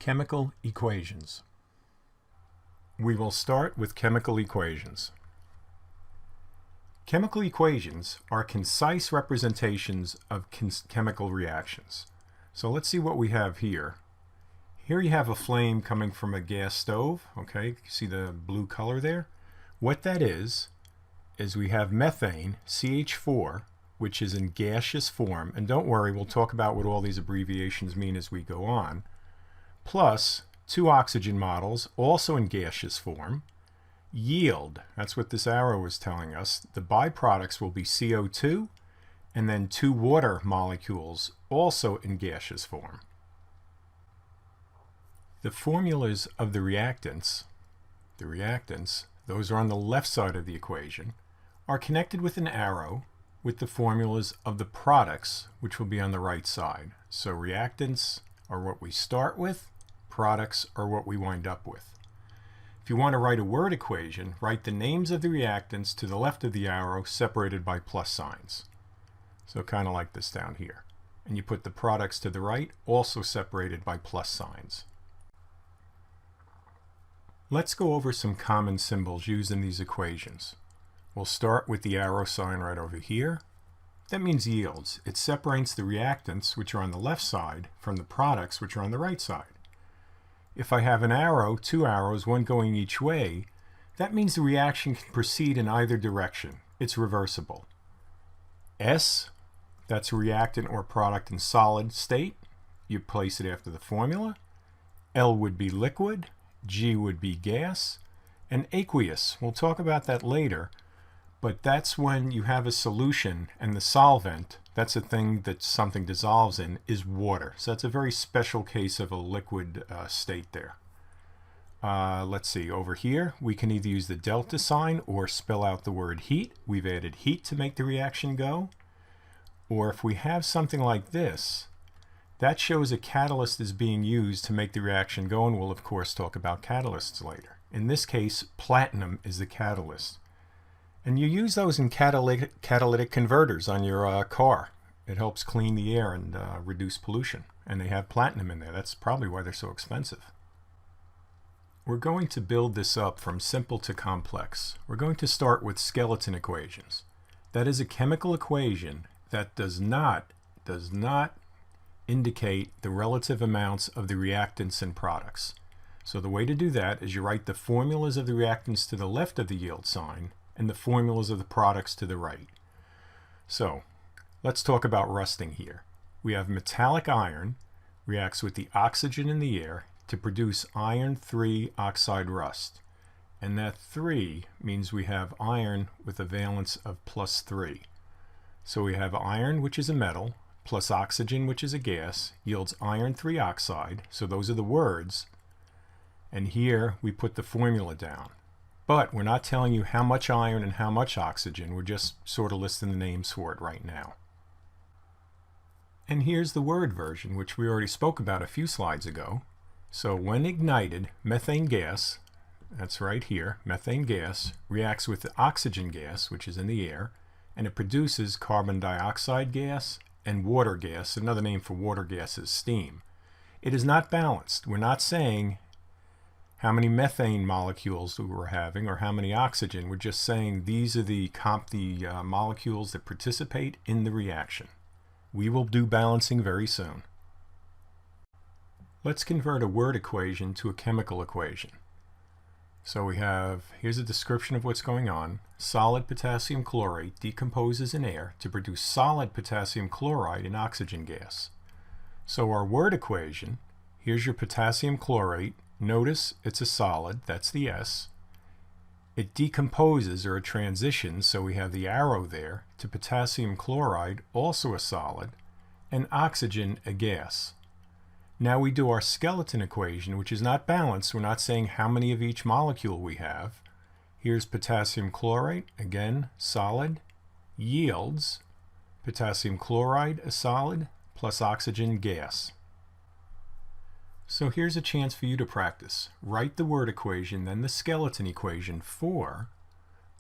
Chemical equations. We will start with chemical equations. Chemical equations are concise representations of chemical reactions. So let's see what we have here. Here you have a flame coming from a gas stove. Okay, you see the blue color there? What that is we have methane, CH4, which is in gaseous form. And don't worry, we'll talk about what all these abbreviations mean as we go on. Plus 2 oxygen molecules, also in gaseous form. Yield, that's what this arrow is telling us. The byproducts will be CO2 and then 2 water molecules, also in gaseous form. The formulas of the reactants, those are on the left side of the equation, are connected with an arrow with the formulas of the products, which will be on the right side. So reactants are what we start with, products are what we wind up with. If you want to write a word equation, write the names of the reactants to the left of the arrow separated by plus signs. So kind of like this down here. And you put the products to the right, also separated by plus signs. Let's go over some common symbols used in these equations. We'll start with the arrow sign right over here. That means yields. It separates the reactants, which are on the left side, from the products, which are on the right side. If I have an arrow, 2 arrows, one going each way, that means the reaction can proceed in either direction. It's reversible. S, that's a reactant or product in solid state. You place it after the formula. L would be liquid. G would be gas. And aqueous, we'll talk about that later, but that's when you have a solution and the solvent, that's a thing that something dissolves in, is water. So that's a very special case of a liquid state there. Let's see, over here we can either use the delta sign or spell out the word heat. We've added heat to make the reaction go. Or if we have something like this, that shows a catalyst is being used to make the reaction go, and we'll of course talk about catalysts later. In this case, platinum is the catalyst. And you use those in catalytic converters on your car. It helps clean the air and reduce pollution. And they have platinum in there. That's probably why they're so expensive. We're going to build this up from simple to complex. We're going to start with skeleton equations. That is a chemical equation that does not indicate the relative amounts of the reactants and products. So the way to do that is you write the formulas of the reactants to the left of the yield sign and the formulas of the products to the right. So let's talk about rusting here. We have metallic iron reacts with the oxygen in the air to produce iron 3 oxide rust. And that 3 means we have iron with a valence of +3. So we have iron, which is a metal, plus oxygen, which is a gas, yields iron 3 oxide. So those are the words. And here we put the formula down. But we're not telling you how much iron and how much oxygen. We're just sort of listing the names for it right now. And here's the word version, which we already spoke about a few slides ago. So when ignited, methane gas, that's right here, methane gas, reacts with the oxygen gas, which is in the air, and it produces carbon dioxide gas and water gas. Another name for water gas is steam. It is not balanced. We're not saying how many methane molecules we were having or how many oxygen. We're just saying these are the molecules that participate in the reaction. We will do balancing very soon. Let's convert a word equation to a chemical equation. So we have, here's a description of what's going on. Solid potassium chlorate decomposes in air to produce solid potassium chloride in oxygen gas. So our word equation, here's your potassium chlorate. Notice it's a solid, that's the S. It decomposes, or it transitions, so we have the arrow there, to potassium chloride, also a solid, and oxygen, a gas. Now we do our skeleton equation, which is not balanced. We're not saying how many of each molecule we have. Here's potassium chlorate, again, solid, yields potassium chloride, a solid, plus oxygen, gas. So here's a chance for you to practice. Write the word equation, then the skeleton equation for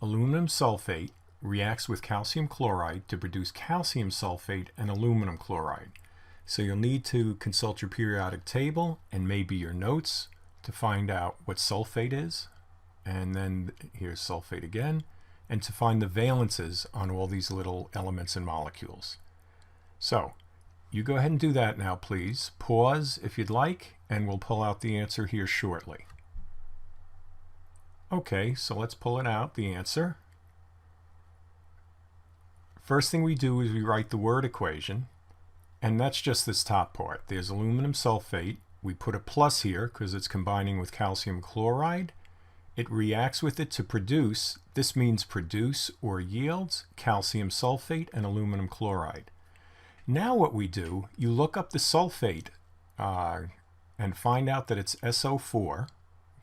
aluminum sulfate reacts with calcium chloride to produce calcium sulfate and aluminum chloride. So you'll need to consult your periodic table and maybe your notes to find out what sulfate is. And then here's sulfate again. And to find the valences on all these little elements and molecules. So you go ahead and do that now, please. Pause if you'd like, and we'll pull out the answer here shortly. Okay, so let's pull it out, the answer. First thing we do is we write the word equation, and that's just this top part. There's aluminum sulfate. We put a plus here because it's combining with calcium chloride. It reacts with it to produce, this means produce or yields, calcium sulfate and aluminum chloride. Now what we do, you look up the sulfate and find out that it's SO4,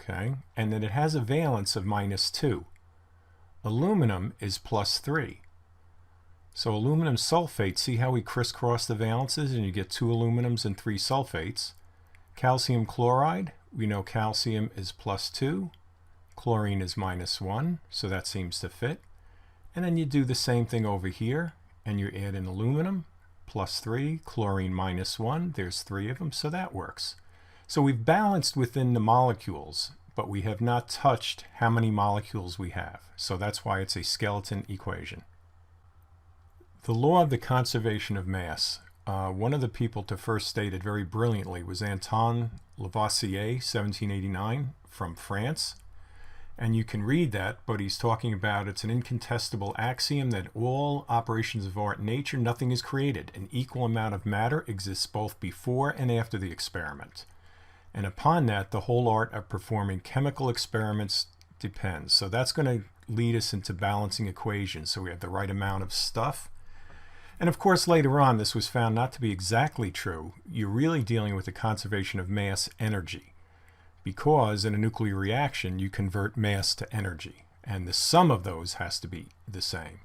okay, and that it has a valence of -2. Aluminum is +3. So aluminum sulfate, see how we crisscross the valences and you get 2 aluminums and 3 sulfates. Calcium chloride, we know calcium is +2. Chlorine is -1, so that seems to fit. And then you do the same thing over here, and you add in aluminum, +3, chlorine -1, there's 3 of them, so that works. So we've balanced within the molecules, but we have not touched how many molecules we have. So that's why it's a skeleton equation. The law of the conservation of mass. One of the people to first state it very brilliantly was Antoine Lavoisier, 1789, from France. And you can read that, but he's talking about it's an incontestable axiom that all operations of art in nature, nothing is created. An equal amount of matter exists both before and after the experiment. And upon that, the whole art of performing chemical experiments depends. So that's going to lead us into balancing equations. So we have the right amount of stuff. And of course, later on, this was found not to be exactly true. You're really dealing with the conservation of mass energy. Because in a nuclear reaction, you convert mass to energy, and the sum of those has to be the same.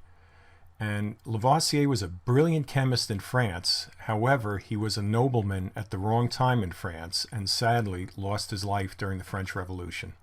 And Lavoisier was a brilliant chemist in France. However, he was a nobleman at the wrong time in France, and sadly lost his life during the French Revolution.